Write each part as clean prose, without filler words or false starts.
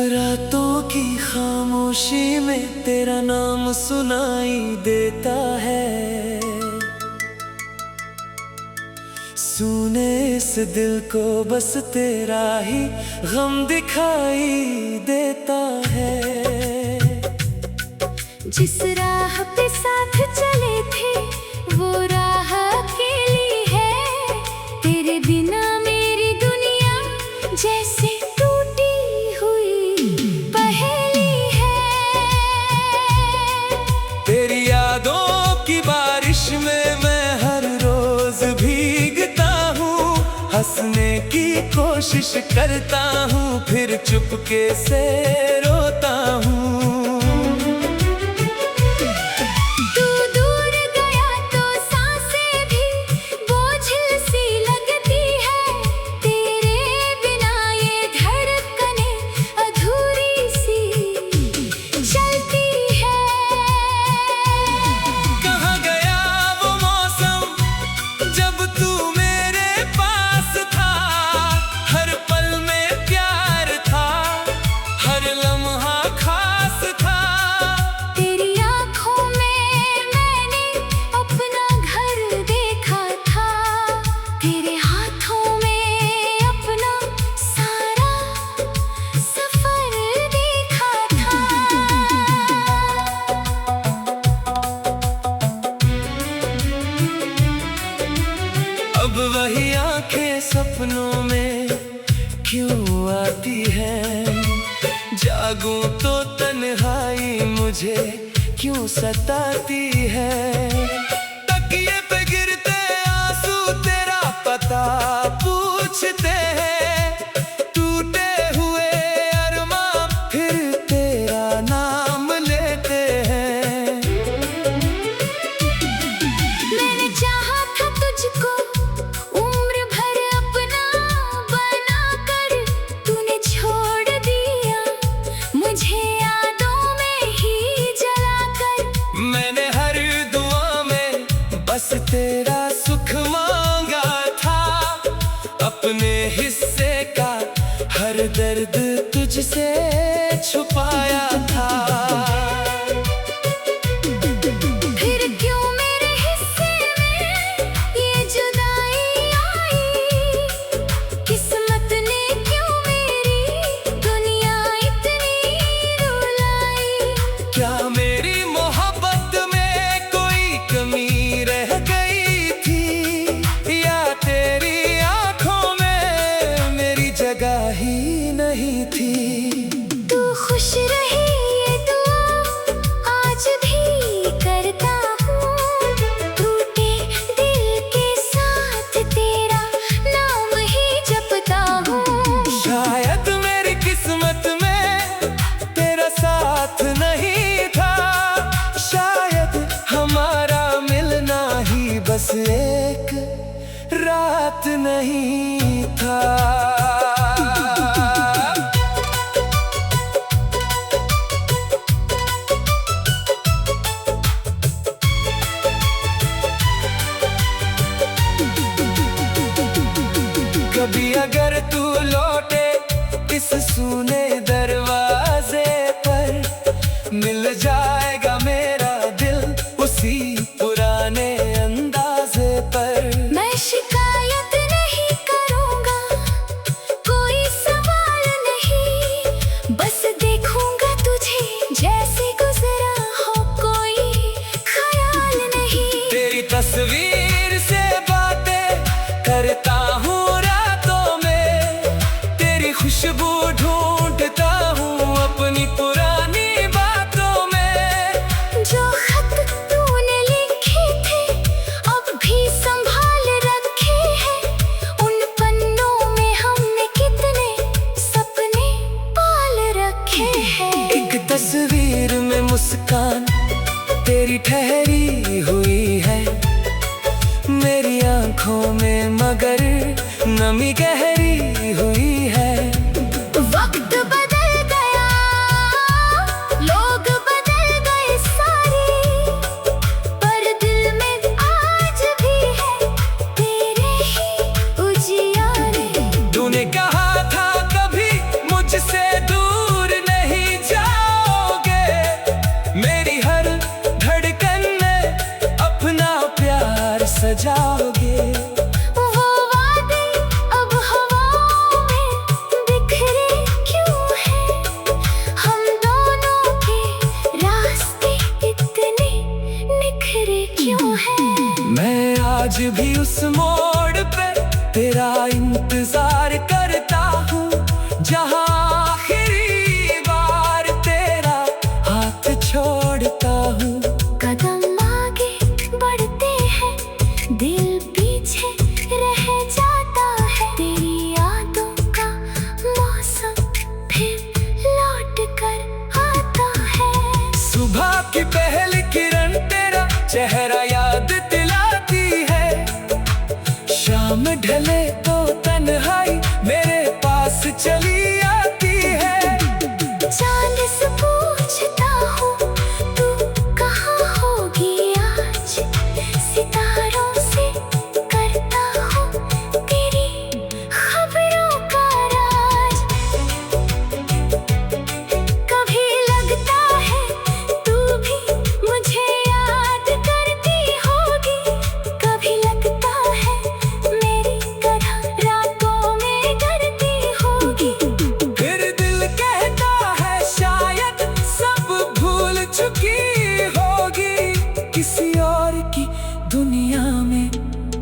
रातों की खामोशी में तेरा नाम सुनाई देता है। सुने इस दिल को बस तेरा ही गम दिखाई देता है। जिस राह पे साथ चले थे वो राह अकेली है। तेरे बिना मेरी दुनिया जैसे टूटी हुई पहेली है। तेरी यादों की बारिश में मैं हर रोज भीगता हूँ। हंसने की कोशिश करता हूँ, फिर चुपके से रोता हूँ। अब वही आंखें सपनों में क्यों आती हैं? जागूं तो तन्हाई मुझे क्यों सताती है? तकिए पे गिरते आंसू तेरा पता पूछते हैं। टूटे हुए अरमां फिर तेरा नाम लेते हैं। मैंने चाहा था तुझको उम्र भर अपना बनाकर, तूने छोड़ दिया मुझे यादों में ही जलाकर। मैंने हर दुआ में बस तेरा सुख मांगा था। अपने हिस्से का हर दर्द तुझसे छुपाया था। फिर क्यों मेरे हिस्से में ये जुदाई आई? किस्मत ने क्यों मेरी दुनिया इतनी रुलाई? क्या मेरी मोहब्बत में कोई कमी रह गई थी, या तेरी आंखों में मेरी जगह ही नहीं थी? तू खुश रहे ये दुआ आज भी करता हूँ। टूटे दिल के साथ तेरा नाम ही जपता हूँ। शायद मेरी किस्मत में तेरा साथ नहीं था। शायद हमारा मिलना ही बस एक रात नहीं था। कभी अगर तू लौटे इस सूने दरवाजे पर, मिल जाएगा मेरा दिल उसी पुराने अंदाजे पर। मैं शिकायत नहीं करूँगा, कोई सवाल नहीं। बस देखूँगा तुझे जैसे गुजरा हो, कोई ख्याल नहीं। तेरी तस्वीर से बातें करता हूँ रातों में। तेरी खुशबू ढूंढता हूँ अपनी पुरानी बातों में। जो खत तूने लिखे थे अब भी संभाल रखे हैं। उन पन्नों में हमने कितने सपने पाल रखे हैं। एक तस्वीर में मुस्कान तेरी ठहरी हुई है। मेरी आंखों में मगर नमी गहरी हुई है। वक्त बदल गया पाओगे। वो वादे अब हवाओं में बिखरे क्यों हैं? हम दोनों के रास्ते इतने निखरे क्यों हैं? मैं आज भी उस मोड़ पे तेरा इंतजार करता हूँ, जहाँ आखिरी बार तेरा हाथ छोड़ता हूँ। कदम आगे बढ़ते हैं, दिल पीछे रह जाता है। तेरी यादों का मौसम फिर लौट कर आता है। सुबह की पहली किरण तेरा चेहरा याद दिलाती है। शाम ढले तो तन्हाई मेरे पास चली आती है। चांद से पूछता हूँ तू कहाँ होगी आज? सितारों से करता हूँ तेरी खबरों का राज। कभी लगता है तू भी मुझे याद करती होगी, कभी लगता है मेरी तरह रातों में डरती होगी। फिर दिल कहता है शायद सब भूल चुकी होगी, किसी और की दुनिया में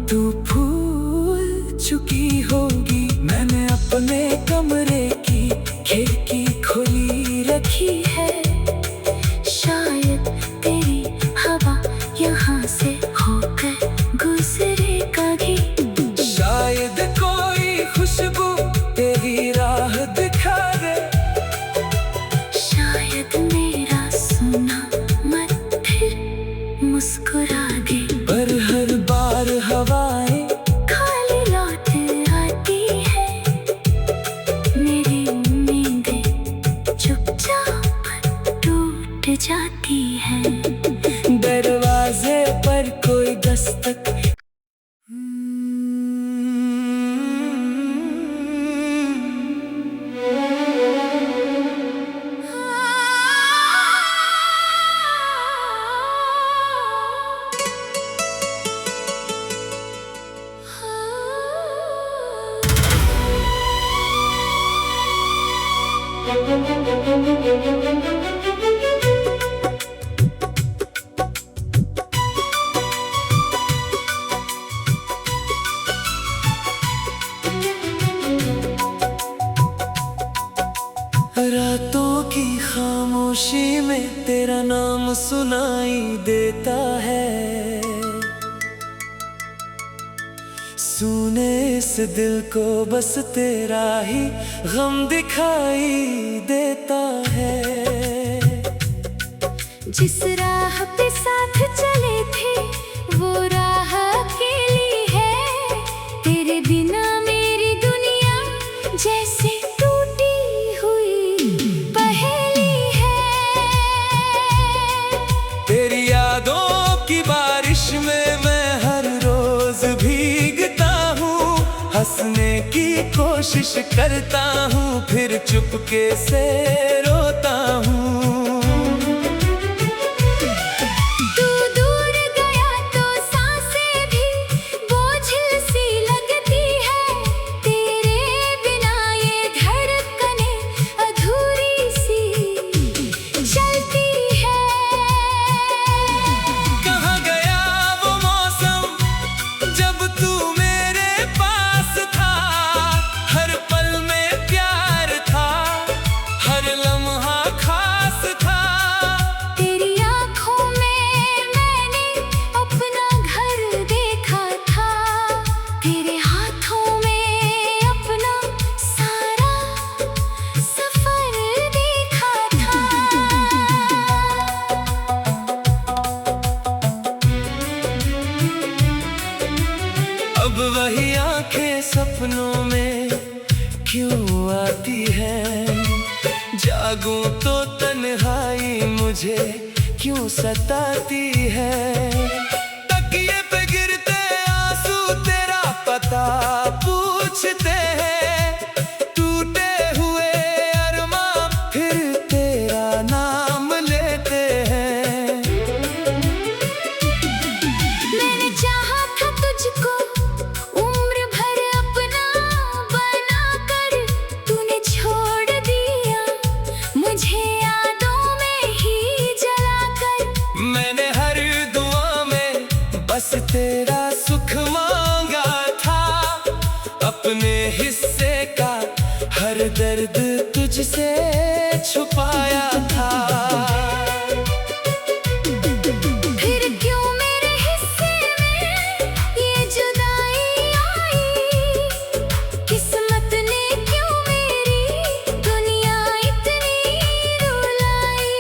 तू भूल चुकी होगी। मैंने अपने कमरे की खिड़की खुली रखी है, शायद तेरी हवा यहाँ से होकर गुजरे कभी। शायद कोई खुशबू तेरी राह दिखा दे। शायद मेरा सोना मत फिर मुस्कुरा दे। पर हर बार हवाएं खाली लौट आती है, मेरी उम्मीदें चुपचाप टूट जाती है। दरवाजे पर कोई दस्तक। रातों की खामोशी में तेरा नाम सुनाई देता है। सुने इस दिल को बस तेरा ही गम दिखाई देता है। जिस राह पे साथ चले थे वो राह अकेली है। तेरे बिना मेरी दुनिया जैसे टूटी हुई पहेली है। तेरी यादों की बारिश में मैं हर रोज भीगता हूँ, हंसने की कोशिश करता हूँ, फिर चुपके से रोता हूँ। तू दूर गया तो सांसें भी बोझिल सी लगती है। तेरे बिना ये धड़कनें अधूरी सी चलती है। कहाँ गया वो मौसम जब तू मेरे पास था? हर पल में प्यार था, हर लम्हा खास था। तेरी आँखों में मैंने अपना घर देखा था, तेरे हाथों में अपना सारा सफर देखा था। अब वही आंखें सपनों में क्यों आती है? जागूं तो तन्हाई मुझे क्यों सताती है? तकिए पे गिरते आंसू तेरा पता पूछते हैं। टूटे हुए अरमां फिर तेरा नाम लेते हैं। मैंने चाहा था तुझको से छुपाया था। फिर क्यों मेरे हिस्से में ये जुदाई आई? किस्मत ने क्यों मेरी दुनिया इतनी रुलाई?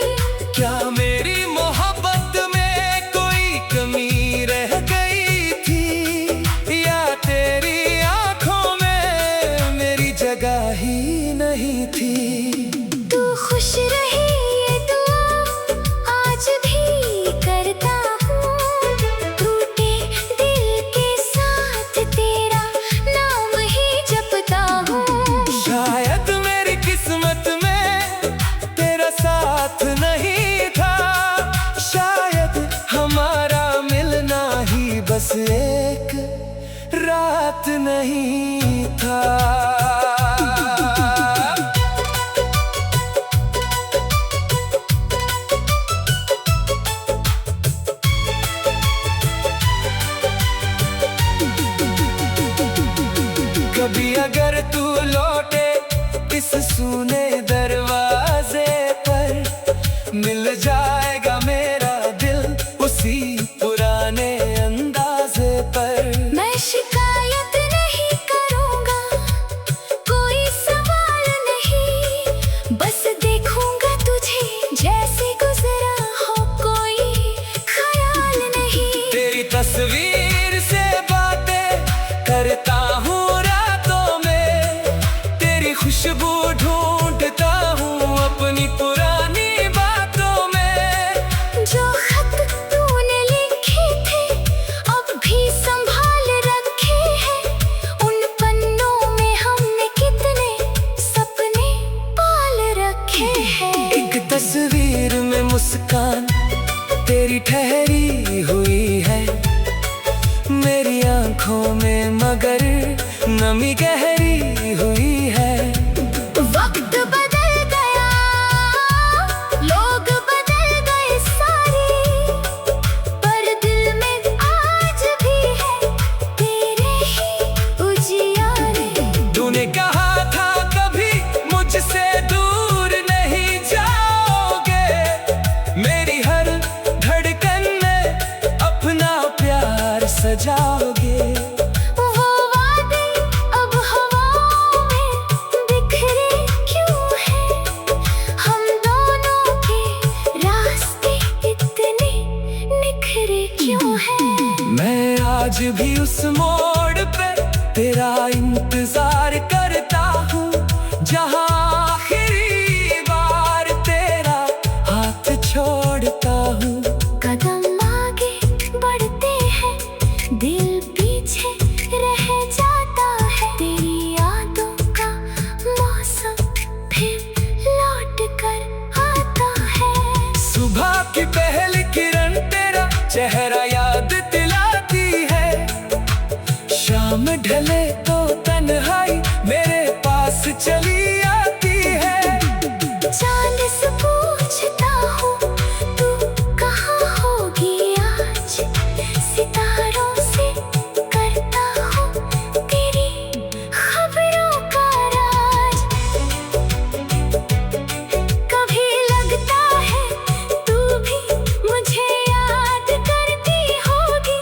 क्या मेरी मोहब्बत में कोई कमी रह गई थी, या तेरी आंखों में मेरी जगह ही नहीं थी? तू खुश रही ये दुआ आज भी करता हूँ। टूटे दिल के साथ तेरा नाम ही जपता हूँ। शायद मेरी किस्मत में तेरा साथ नहीं था, शायद हमारा मिलना ही बस एक रात नहीं था। कभी अगर तू लौटे इस सूने दरवाजे पर, मिल जाएगा मेरा दिल उसी पुराने अंदाजे पर। मैं शिकायत नहीं करूँगा, कोई सवाल नहीं, बस देखूँगा तुझे जैसे गुजरा हो कोई ख्याल नहीं। तेरी तस्वीर से बातें करता हूँ रातों में, तेरी खुशबू ढूंढता हूँ अपनी पुरानी बातों में। जो खत तूने लिखे थे अब भी संभाल रखे हैं, उन पन्नों में हमने कितने सपने पाल रखे हैं। एक तस्वीर में मुस्कान तेरी ठहरी हुई है, मेरी आंखों में मगर नमी गहरी हुई है। वक्त बदल गया, लोग बदल गए सारे, पर दिल में आज भी है तेरे ही उजियारे। तूने कहा था कभी मुझसे दूर नहीं जाओगे, मेरी हर धड़कन में अपना प्यार सजाओगे। वो वादे अब हवाओं में बिखरे क्यों हैं? हम दोनों के रास्ते इतने निखरे क्यों हैं? मैं आज भी उस मोड़ पे तेरा इंतजार करता हूँ, जहाँ आखिरी बार तेरा हाथ छोड़ता हूँ। कदम आगे बढ़ते हैं, दिल पीछे रह जाता है। तेरी यादों का मौसम फिर लौट कर आता है। सुबह की पहली किरण तेरा चेहरा याद दिलाती है, शाम ढले तो तन्हाई मेरे पास चली आती है। चांद से पूछता हूँ तू कहाँ होगी आज, सितारों से करता हूँ तेरी खबरों का राज। कभी लगता है तू भी मुझे याद करती होगी,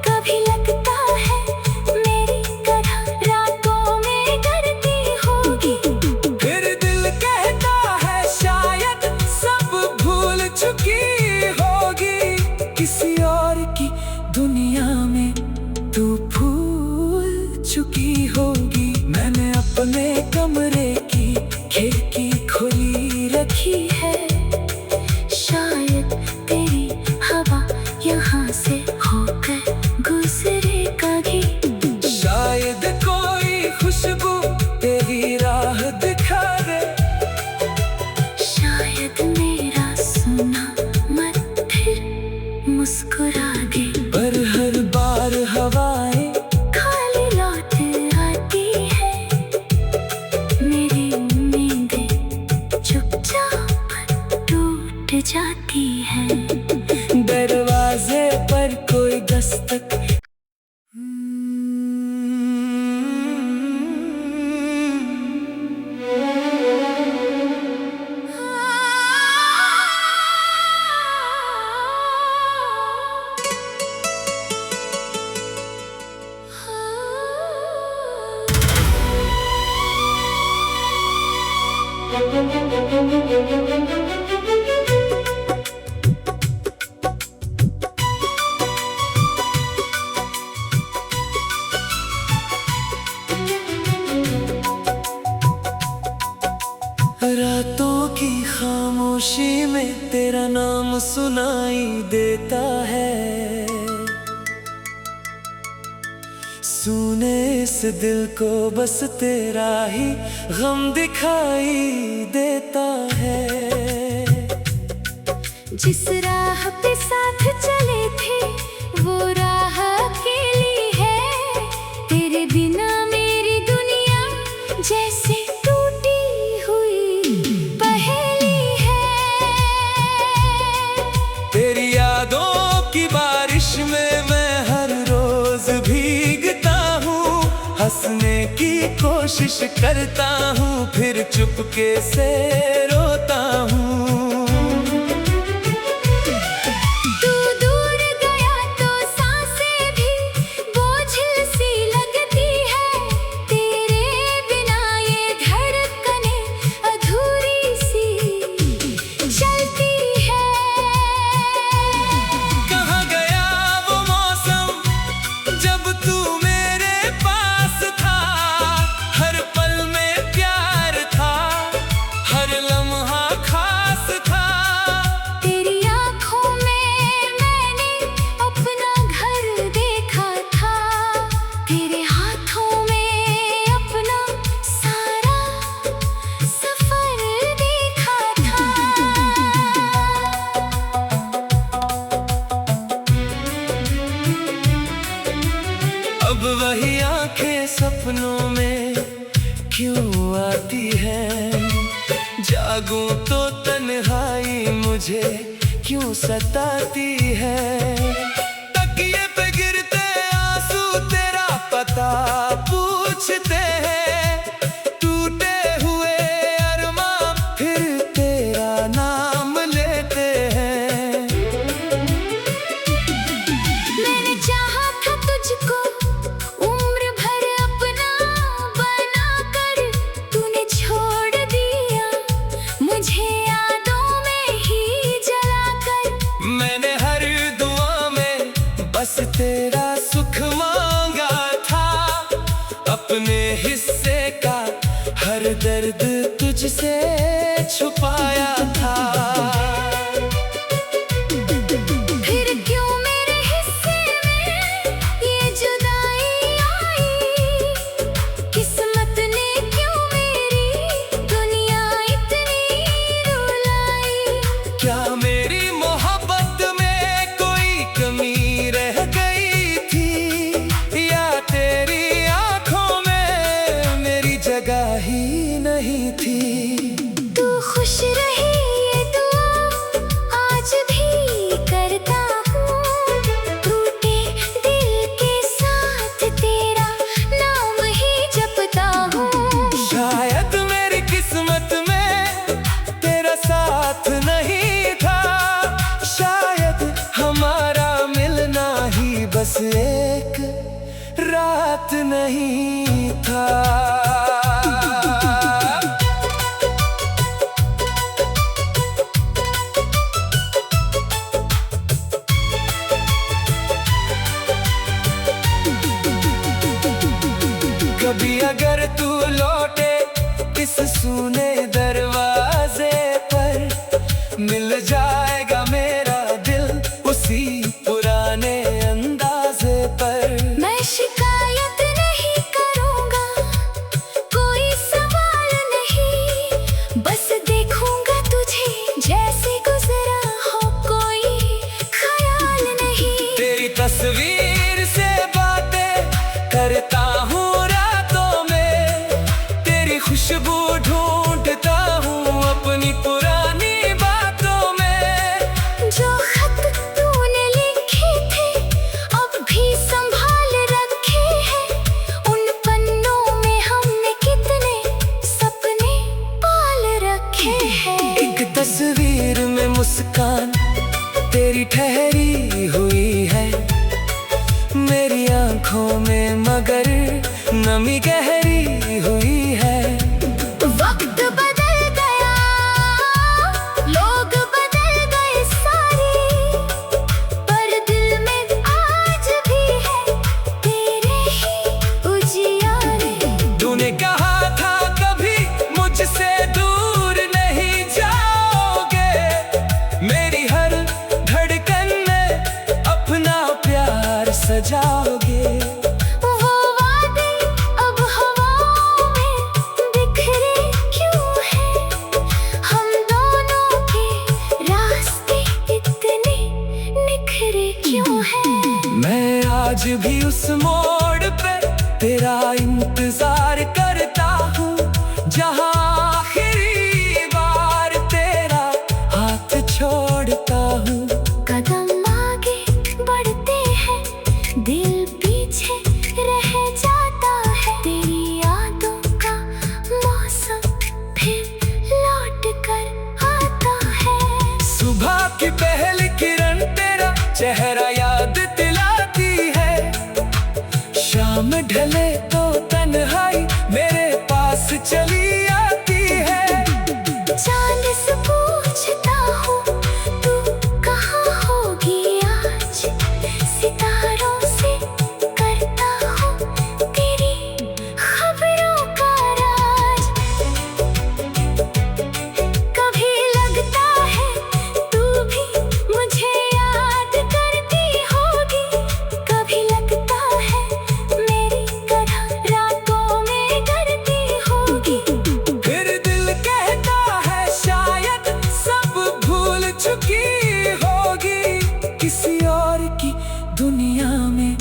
कभी लगता है मेरी तरह रातों में डरती होगी। फिर दिल कहता है शायद सब भूल चुकी होगी, किसी और की दुनिया में तू भूल चुकी होगी। मैंने अपने कमरे की खिड़की खुली रखी है, शायद तेरी हवा यहाँ से होकर गुजरे कभी। शायद कोई खुशबू तेरी राह दिखा दे, शायद मेरा सुना मत फिर मुस्कुरा दे। पर हर बार हवाएं खाली लौट आती है, रातों की खामोशी में तेरा नाम सुनाई देता है। सुने इस दिल को बस तेरा ही गम दिखाई देता है। जिस राह पे साथ चले थे वो राह अकेली है। तेरे बिना मेरी दुनिया जैसे टूटी हुई पहेली है। तेरी यादों की बारिश में मैं हर रोज भीगता हूँ। हंसने की कोशिश करता हूँ, फिर चुपके से रोता हूँ। अब वही आंखें सपनों में क्यों आती है। जागूं तो तन्हाई मुझे क्यों सताती है। तकिए पे गिरते आंसू तेरा पता पूछते हैं। टूटे हुए अरमां फिर तेरा नाम लेते हैं। मैंने चाहा था तुझको उम्र भर अपना बनाकर, तूने छोड़ दिया मुझे यादों में ही जलाकर। मैंने हर दुआ में बस तेरा सुख मांगा था। अपने हिस्से का हर दर्द तुझसे छुपाया था। फिर क्यों मेरे हिस्से में ये जुदाई आई। किस्मत ने क्यों मेरी दुनिया इतनी रुलाई। क्या मेरी मोहब्बत में कोई कमी रह गई थी, या तेरी आंखों में मेरी जगह ही नहीं थी। तू खुश रही ये दुआ आज भी करता हूँ। टूटे दिल के साथ तेरा नाम ही जपता हूँ। शायद मेरी किस्मत में तेरा साथ नहीं था। शायद हमारा मिलना ही बस एक रात नहीं था। कभी अगर तू लौटे इस सूने दरवाजे पर, मिल जाएगा मेरा दिल उसी पुराने अंदाजे पर। मैं शिकायत नहीं करूँगा, कोई सवाल नहीं। बस देखूँगा तुझे जैसे गुजरा हो कोई ख्याल नहीं। तेरी तस्वीर से बातें करता हूँ रातों में। तेरी खुशबू ढूंढता हूँ अपनी पुरानी बातों में। जो खत तूने लिखे थे अब भी संभाल रखे हैं। उन पन्नों में हमने कितने सपने पाल रखे हैं। एक तस्वीर में मुस्कान तेरी ठहरी हुई है। मेरी आंखों में मगर नमी गहरी हुई है। वक्त बदल गया तेरा इंतजार करता हूँ, जहाँ आखिरी बार तेरा हाथ छोड़ता हूँ। कदम आगे बढ़ते हैं, दिल पीछे रह जाता है। तेरी यादों का मौसम फिर लौट कर आता है। सुबह की पहली किरण तेरा चेहरा याद दिलाती है। शाम ढले तो तन्हाई मेरे पास चली आती है। चांद से पूछता हूँ तू कहाँ होगी आज, सितारों से करता हूँ तेरी खबरों का राज। कभी लगता है तू भी मुझे याद करती होगी, कभी लगता है मेरी तरह रातों में डरती होगी। फिर दिल कहता है शायद सब भूल चुकी होगी, किसी और की दुनिया में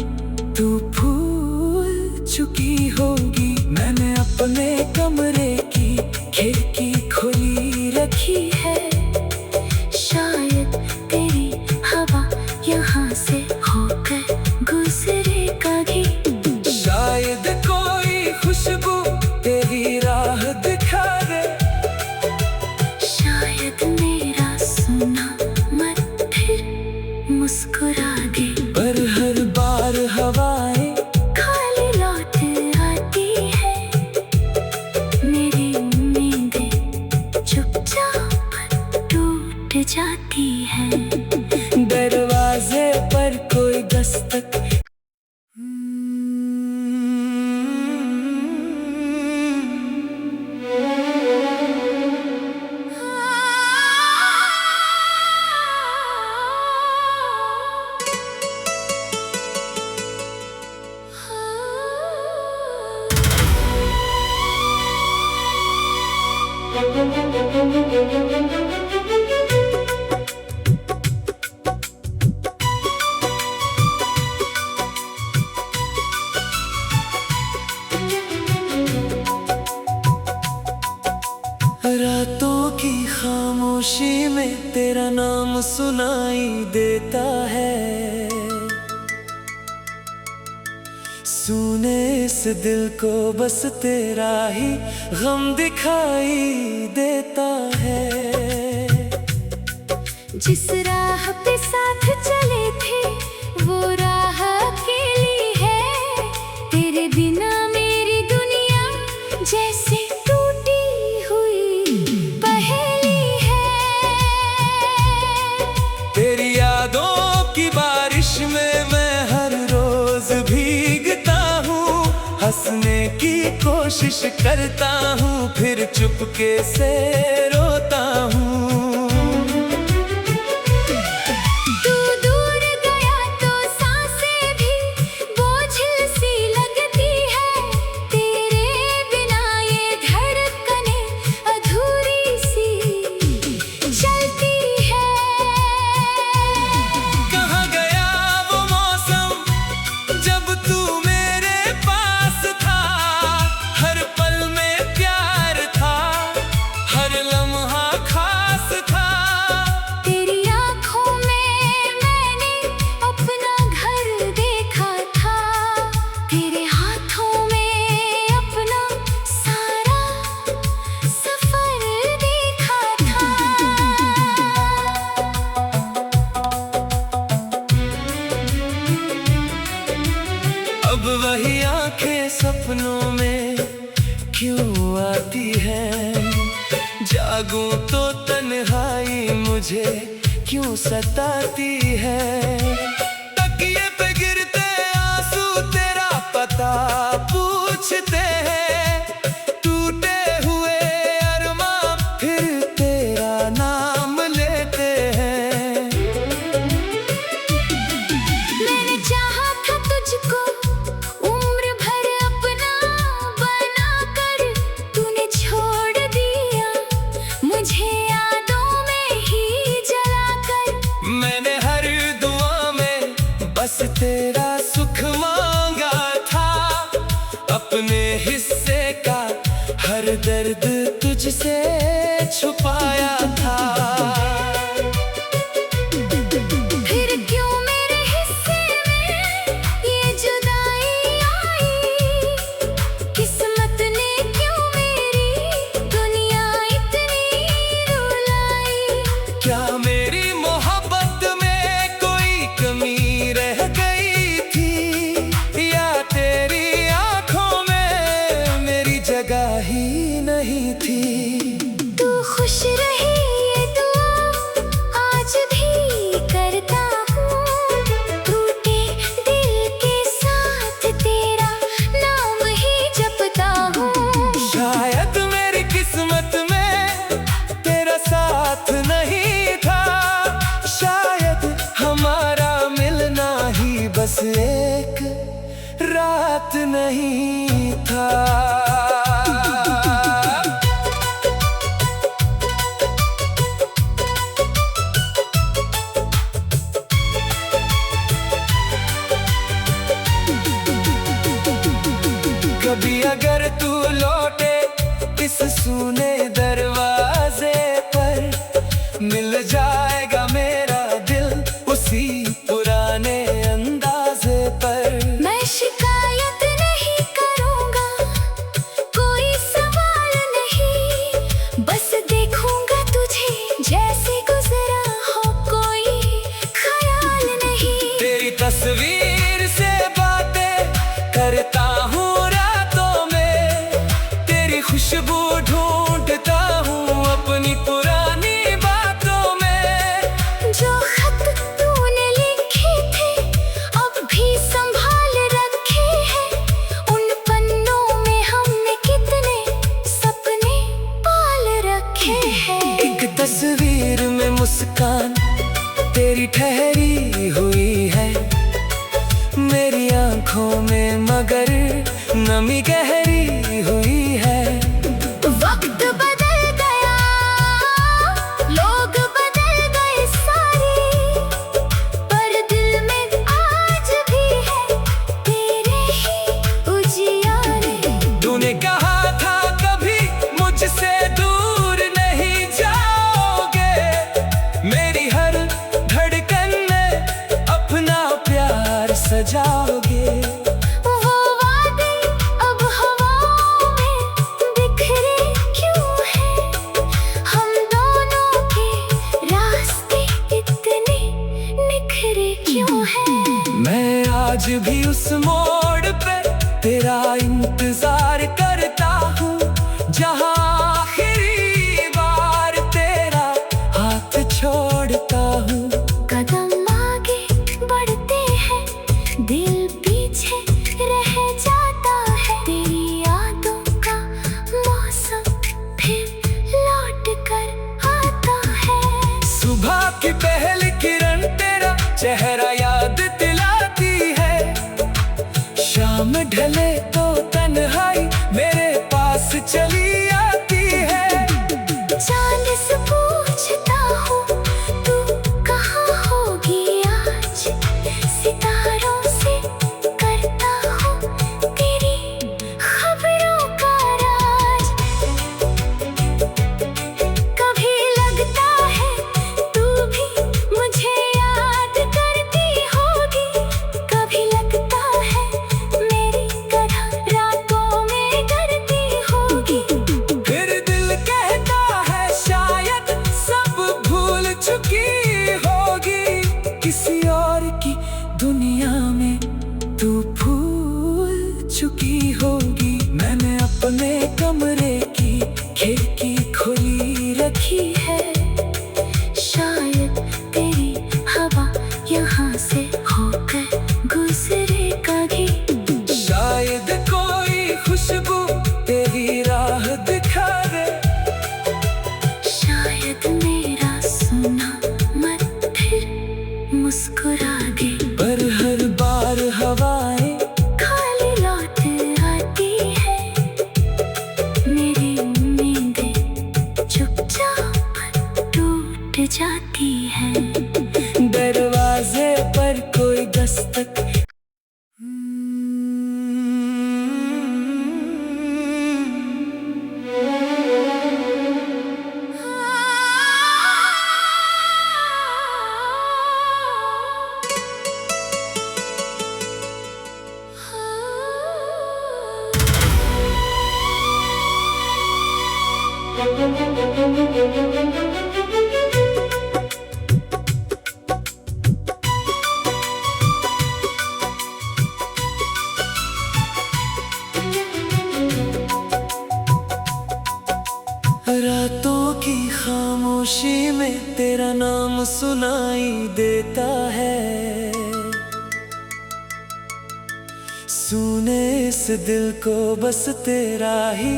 तू भूल चुकी होगी। मैंने अपने कमरे की खिड़की खुली रखी है, शायद तेरी हवा यहाँ से होकर गुजरे कभी। शायद कोई खुशबू तेरी राह दिखा दे। शायद मेरा सुना मत फिर मुस्कुरा दे। पर हर बार हवाएं खाली लौट आती है, मेरी उम्मीदें चुपचाप टूट जाती है। दरवाजे पर कोई दस्तक रातों की खामोशी में तेरा नाम सुनाई देता है। सुने इस दिल को बस तेरा ही गम दिखाई देता है। जिस राह पे साथ चले थे वो राह अकेली है। तेरे बिना मेरी दुनिया जैसे टूटी हुई पहेली है। तेरी यादों की बारिश में मैं हर रोज भीगता हूँ, हंसने की कोशिश करता हूँ, फिर चुपके से रोता हूँ। तू दूर गया तो सांसें भी बोझिल सी लगती है। तेरे बिना ये धड़कनें अधूरी सी चलती है। कहाँ गया वो मौसम जब तू मेरे पास था। हर पल में प्यार था, हर लम्हा खास था। तेरी आँखों में मैंने अपना घर देखा था। तेरे हाथों में अपना सारा सफर देखा था। अब वही आंखें सपनों में क्यों आती हैं। जागूं तो तन्हाई मुझे क्यों सताती है। तकिए पे गिरते आंसू तेरा पता पूछते हैं। टूटे हुए अरमां फिर तेरा नाम लेते हैं। मैंने चाहा था तुझको उम्र भर अपना बनाकर, तूने छोड़ दिया मुझे यादों में ही जलाकर। मैंने हर दुआ में बस तेरा सुख मांगा था। अपने हिस्से का हर दर्द तुझसे छुपाया था। फिर क्यों मेरे हिस्से में ये जुदाई आई? किस्मत ने क्यों मेरी दुनिया इतनी रुलाई? क्या मेरी मोहब्बत में कोई कमी रह गई थी, या तेरी आंखों में मेरी जगह ही नहीं थी? तू खुश रही ये दुआ आज भी करता हूँ, टूटे दिल के साथ तेरा नाम ही जपता हूँ। शायद मेरी किस्मत में तेरा साथ नहीं था, शायद हमारा मिलना ही बस एक रात नहीं था। कभी अगर तू लौटे इस सूने दरवाजे पर, मिल जाएगा मेरा दिल उसी पुराने अंदाजे पर। मैं शिकायत नहीं करूँगा, कोई सवाल नहीं, बस देखूँगा तुझे जैसे गुजरा हो कोई ख्याल नहीं। तेरी तस्वीर से बातें करता हूँ रातों में, तेरी खुशबू ढूंढता हूँ अपनी पुरानी बातों में। जो खत तूने लिखे थे अब भी संभाल रखे हैं, उन पन्नों में हमने कितने सपने पाल रखे हैं। एक तस्वीर में मुस्कान तेरी ठहरी हुई है, मेरी आंखों में मगर नमी गहरी हुई है। वक्त बदल गया, लोग बदल गए सारे, पर दिल में आज भी है तेरे ही उजियारे। तूने कहा था कभी मुझसे दूर नहीं जाओगे, मेरी हर धड़कन में अपना प्यार सजाओगे। वो वादे अब हवाओं में बिखरे क्यों हैं? हम दोनों के रास्ते इतने निखरे क्यों हैं? मैं आज भी उस मोड़ पे तेरा इंतजार करता हूँ, जहाँ आखिरी बार तेरा हाथ छोड़ता हूँ। कदम आगे बढ़ते हैं, दिल पीछे रह जाता है, तेरी यादों का मौसम फिर लौट कर आता है। सुबह की पहली किरण तेरा चेहरा याद दिलाती है, शाम ढले तो तन्हाई मेरे पास चली आती है। चांद से पूछता हूँ तू कहाँ होगी आज, सितारों से करता हूँ तेरी खबरों का राज। कभी लगता है तू भी मुझे याद करती होगी, कभी लगता है मेरी तरह रातों में डरती होगी। फिर दिल कहता है शायद सब भूल चुकी होगी, किसी और की दुनिया में तू भूल चुकी होगी। मैंने अपने कमरे की खिड़की खुली रखी है, शायद तेरी हवा यहाँ से होकर गुजरे कभी। शायद कोई खुशबू तेरी राह दिखा दे, शायद मेरा सुना मत फिर मुस्कुरा दे। पर हर बार हवाएं खाली लौट आती है, मेरी रातों की खामोशी में तेरा नाम सुनाई देता है। सुने इस दिल को बस तेरा ही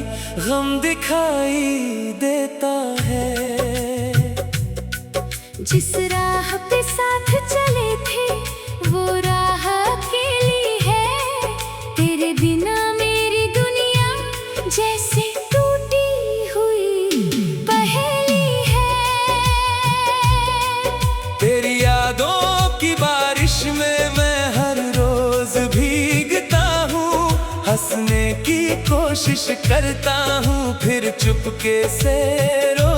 गम दिखाई देता है। जिस राह पे साथ चले थे वो राह अकेली है। तेरे बिना मेरी दुनिया जैसे टूटी हुई पहेली है। तेरी यादों की बारिश में मैं हर रोज भीगता हूँ। हंसने की कोशिश करता हूँ फिर चुपके से रो